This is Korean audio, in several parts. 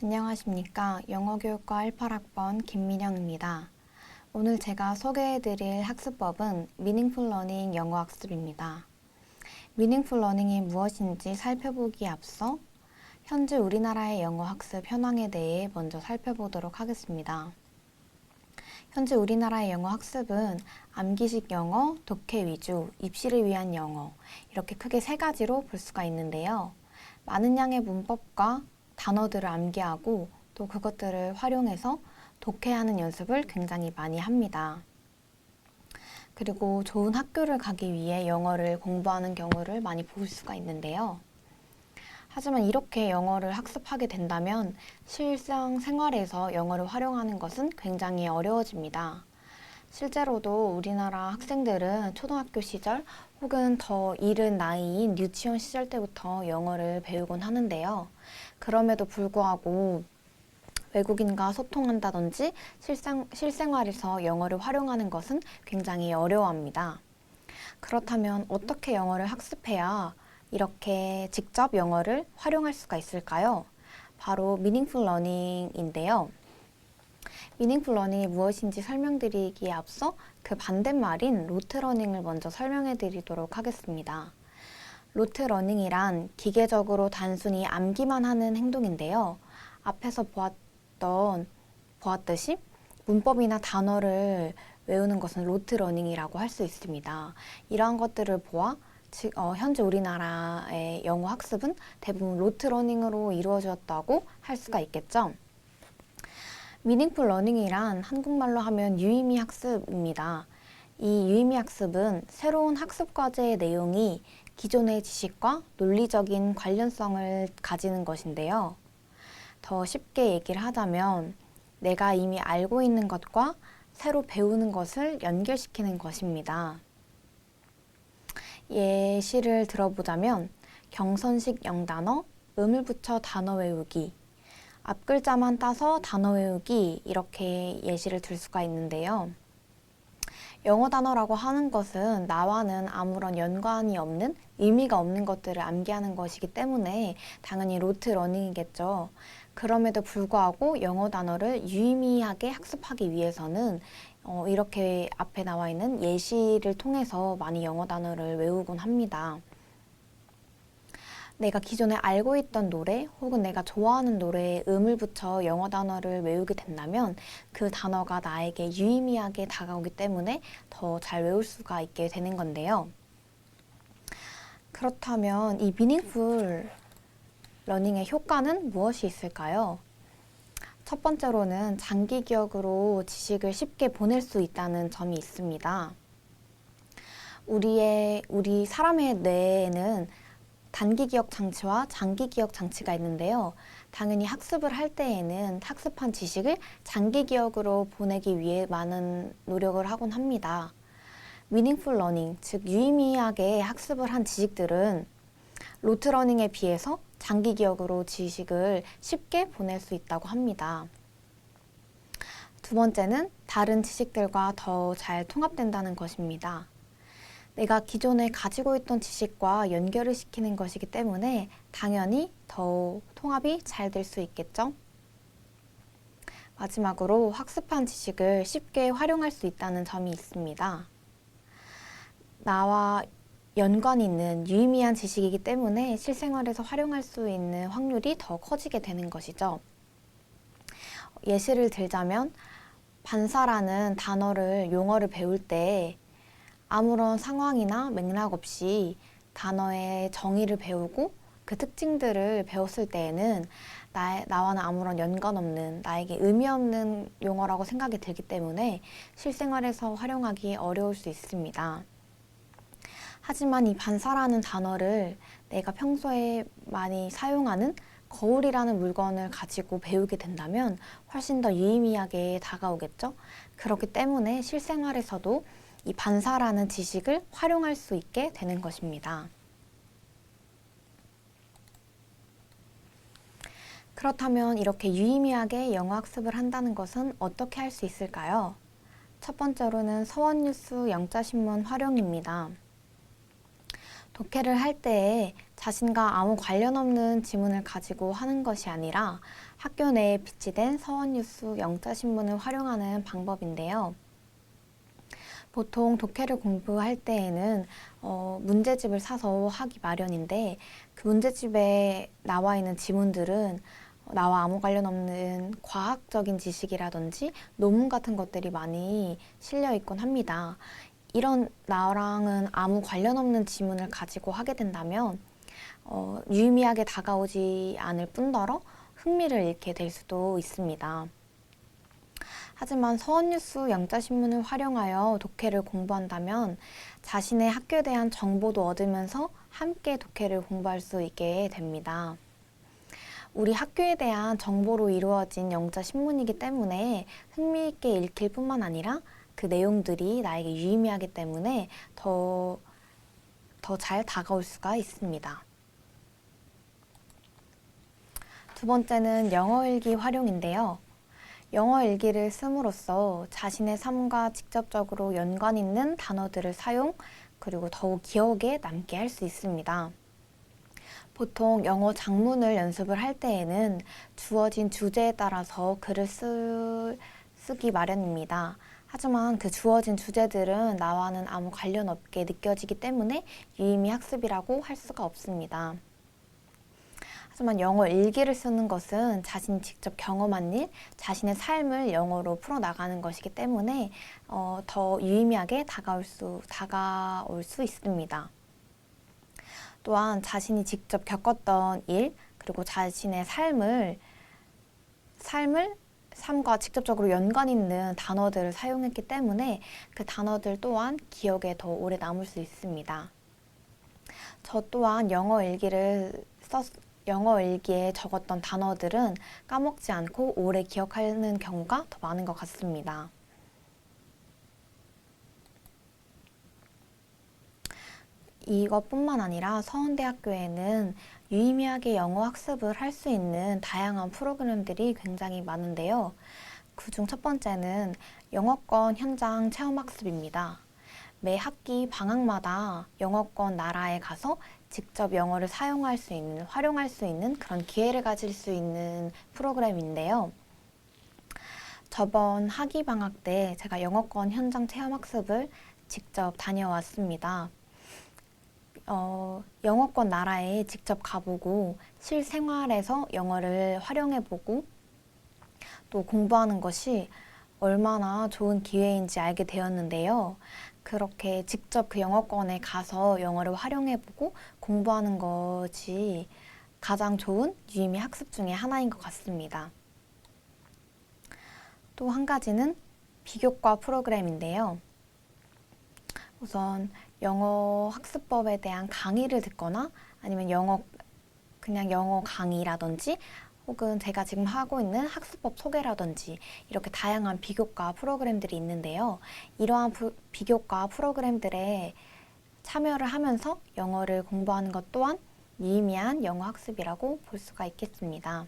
안녕하십니까. 영어교육과 18학번 김민영입니다. 오늘 제가 소개해드릴 학습법은 Meaningful Learning 영어 학습입니다. Meaningful Learning이 무엇인지 살펴보기에 앞서 현재 우리나라의 영어 학습 현황에 대해 먼저 살펴보도록 하겠습니다. 현재 우리나라의 영어 학습은 암기식 영어, 독해 위주, 입시를 위한 영어 이렇게 크게 세 가지로 볼 수가 있는데요. 많은 양의 문법과 단어들을 암기하고 또 그것들을 활용해서 독해하는 연습을 굉장히 많이 합니다. 그리고 좋은 학교를 가기 위해 영어를 공부하는 경우를 많이 볼 수가 있는데요. 하지만 이렇게 영어를 학습하게 된다면 실상 생활에서 영어를 활용하는 것은 굉장히 어려워집니다. 실제로도 우리나라 학생들은 초등학교 시절 혹은 더 이른 나이인 유치원 시절 때부터 영어를 배우곤 하는데요. 그럼에도 불구하고 외국인과 소통한다든지 실생활에서 영어를 활용하는 것은 굉장히 어려워합니다. 그렇다면 어떻게 영어를 학습해야 이렇게 직접 영어를 활용할 수가 있을까요? 바로 Meaningful Learning인데요. Meaningful Learning이 무엇인지 설명드리기에 앞서 그 반대말인 Rote Learning을 먼저 설명해 드리도록 하겠습니다. Rote Learning이란 기계적으로 단순히 암기만 하는 행동인데요. 앞에서 보았듯이 문법이나 단어를 외우는 것은 Rote Learning이라고 할 수 있습니다. 이러한 것들을 보아 현재 우리나라의 영어 학습은 대부분 Rote Learning으로 이루어졌다고 할 수가 있겠죠. Meaningful Learning이란 한국말로 하면 유의미 학습입니다. 이 유의미 학습은 새로운 학습 과제의 내용이 기존의 지식과 논리적인 관련성을 가지는 것인데요. 더 쉽게 얘기를 하자면 내가 이미 알고 있는 것과 새로 배우는 것을 연결시키는 것입니다. 예시를 들어보자면 경선식 영단어, 음을 붙여 단어 외우기, 앞글자만 따서 단어 외우기 이렇게 예시를 들 수가 있는데요. 영어 단어라고 하는 것은 나와는 아무런 연관이 없는 의미가 없는 것들을 암기하는 것이기 때문에 당연히 로트 러닝이겠죠. 그럼에도 불구하고 영어 단어를 유의미하게 학습하기 위해서는 이렇게 앞에 나와 있는 예시를 통해서 많이 영어 단어를 외우곤 합니다. 내가 기존에 알고 있던 노래 혹은 내가 좋아하는 노래에 음을 붙여 영어 단어를 외우게 된다면 그 단어가 나에게 유의미하게 다가오기 때문에 더 잘 외울 수가 있게 되는 건데요. 그렇다면 이 Meaningful Learning의 효과는 무엇이 있을까요? 첫 번째로는 장기 기억으로 지식을 쉽게 보낼 수 있다는 점이 있습니다. 우리 사람의 뇌에는 단기 기억 장치와 장기 기억 장치가 있는데요. 당연히 학습을 할 때에는 학습한 지식을 장기 기억으로 보내기 위해 많은 노력을 하곤 합니다. Meaningful Learning, 즉 유의미하게 학습을 한 지식들은 로트 러닝에 비해서 장기 기억으로 지식을 쉽게 보낼 수 있다고 합니다. 두 번째는 다른 지식들과 더 잘 통합된다는 것입니다. 내가 기존에 가지고 있던 지식과 연결을 시키는 것이기 때문에 당연히 더 통합이 잘 될 수 있겠죠? 마지막으로 학습한 지식을 쉽게 활용할 수 있다는 점이 있습니다. 나와 연관이 있는 유의미한 지식이기 때문에 실생활에서 활용할 수 있는 확률이 더 커지게 되는 것이죠. 예시를 들자면 반사라는 용어를 배울 때 아무런 상황이나 맥락 없이 단어의 정의를 배우고 그 특징들을 배웠을 때에는 나와는 아무런 연관 없는 나에게 의미 없는 용어라고 생각이 들기 때문에 실생활에서 활용하기 어려울 수 있습니다. 하지만 이 반사라는 단어를 내가 평소에 많이 사용하는 거울이라는 물건을 가지고 배우게 된다면 훨씬 더 유의미하게 다가오겠죠? 그렇기 때문에 실생활에서도 이 반사라는 지식을 활용할 수 있게 되는 것입니다. 그렇다면 이렇게 유의미하게 영어 학습을 한다는 것은 어떻게 할 수 있을까요? 첫 번째로는 서원뉴스 영자신문 활용입니다. 독해를 할 때에 자신과 아무 관련 없는 지문을 가지고 하는 것이 아니라 학교 내에 비치된 서원뉴스 영자신문을 활용하는 방법인데요. 보통 독해를 공부할 때에는 문제집을 사서 하기 마련인데 그 문제집에 나와 있는 지문들은 나와 아무 관련 없는 과학적인 지식이라든지 논문 같은 것들이 많이 실려 있곤 합니다. 이런 나랑은 아무 관련 없는 지문을 가지고 하게 된다면 유의미하게 다가오지 않을 뿐더러 흥미를 잃게 될 수도 있습니다. 하지만 서원뉴스 영자신문을 활용하여 독해를 공부한다면 자신의 학교에 대한 정보도 얻으면서 함께 독해를 공부할 수 있게 됩니다. 우리 학교에 대한 정보로 이루어진 영자신문이기 때문에 흥미있게 읽힐 뿐만 아니라 그 내용들이 나에게 유의미하기 때문에 더 잘 다가올 수가 있습니다. 두 번째는 영어 일기 활용인데요. 영어 일기를 씀으로써 자신의 삶과 직접적으로 연관 있는 단어들을 사용, 그리고 더욱 기억에 남게 할 수 있습니다. 보통 영어 작문을 연습을 할 때에는 주어진 주제에 따라서 글을 쓰기 마련입니다. 하지만 그 주어진 주제들은 나와는 아무 관련 없게 느껴지기 때문에 유의미 학습이라고 할 수가 없습니다. 하지만 영어 일기를 쓰는 것은 자신이 직접 경험한 일, 자신의 삶을 영어로 풀어나가는 것이기 때문에 더 유의미하게 다가올 수 있습니다. 또한 자신이 직접 겪었던 일, 그리고 자신의 삶과 직접적으로 연관 있는 단어들을 사용했기 때문에 그 단어들 또한 기억에 더 오래 남을 수 있습니다. 저 또한 영어 일기에 적었던 단어들은 까먹지 않고 오래 기억하는 경우가 더 많은 것 같습니다. 이것뿐만 아니라 서원대학교에는 유의미하게 영어 학습을 할 수 있는 다양한 프로그램들이 굉장히 많은데요. 그중 첫 번째는 영어권 현장 체험학습입니다. 매 학기 방학마다 영어권 나라에 가서 직접 영어를 활용할 수 있는 그런 기회를 가질 수 있는 프로그램인데요. 저번 학기 방학 때 제가 영어권 현장 체험학습을 직접 다녀왔습니다. 영어권 나라에 직접 가보고 실생활에서 영어를 활용해보고 또 공부하는 것이 얼마나 좋은 기회인지 알게 되었는데요. 그렇게 직접 그 영어권에 가서 영어를 활용해보고 공부하는 것이 가장 좋은 유의미 학습 중에 하나인 것 같습니다. 또 한 가지는 비교과 프로그램인데요. 우선 영어 학습법에 대한 강의를 듣거나 아니면 그냥 영어 강의라든지 혹은 제가 지금 하고 있는 학습법 소개라든지 이렇게 다양한 비교과 프로그램들이 있는데요. 이러한 비교과 프로그램들에 참여를 하면서 영어를 공부하는 것 또한 유의미한 영어 학습이라고 볼 수가 있겠습니다.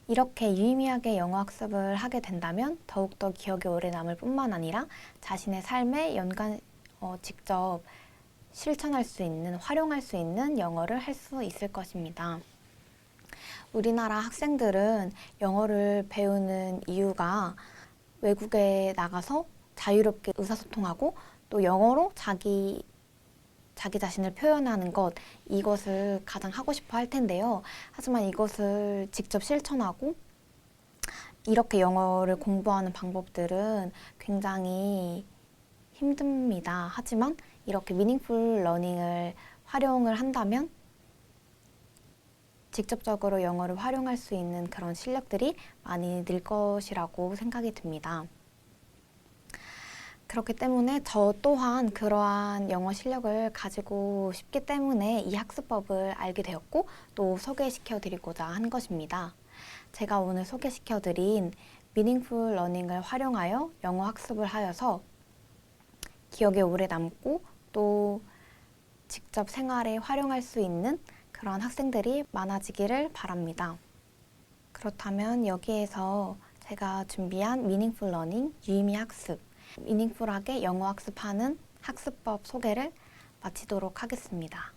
이렇게 유의미하게 영어 학습을 하게 된다면 더욱더 기억에 오래 남을 뿐만 아니라 자신의 삶에 직접 실천할 수 있는, 활용할 수 있는 영어를 할 수 있을 것입니다. 우리나라 학생들은 영어를 배우는 이유가 외국에 나가서 자유롭게 의사소통하고 또 영어로 자기 자신을 표현하는 이것을 가장 하고 싶어 할 텐데요. 하지만 이것을 직접 실천하고 이렇게 영어를 공부하는 방법들은 굉장히 힘듭니다. 하지만 이렇게 미닝풀 러닝을 활용을 한다면 직접적으로 영어를 활용할 수 있는 그런 실력들이 많이 늘 것이라고 생각이 듭니다. 그렇기 때문에 저 또한 그러한 영어 실력을 가지고 싶기 때문에 이 학습법을 알게 되었고 또 소개시켜 드리고자 한 것입니다. 제가 오늘 소개시켜 드린 미닝풀 러닝을 활용하여 영어 학습을 하여서 기억에 오래 남고 또 직접 생활에 활용할 수 있는 그런 학생들이 많아지기를 바랍니다. 그렇다면 여기에서 제가 준비한 미닝풀 러닝, 유의미 학습, 미닝풀하게 영어 학습하는 학습법 소개를 마치도록 하겠습니다.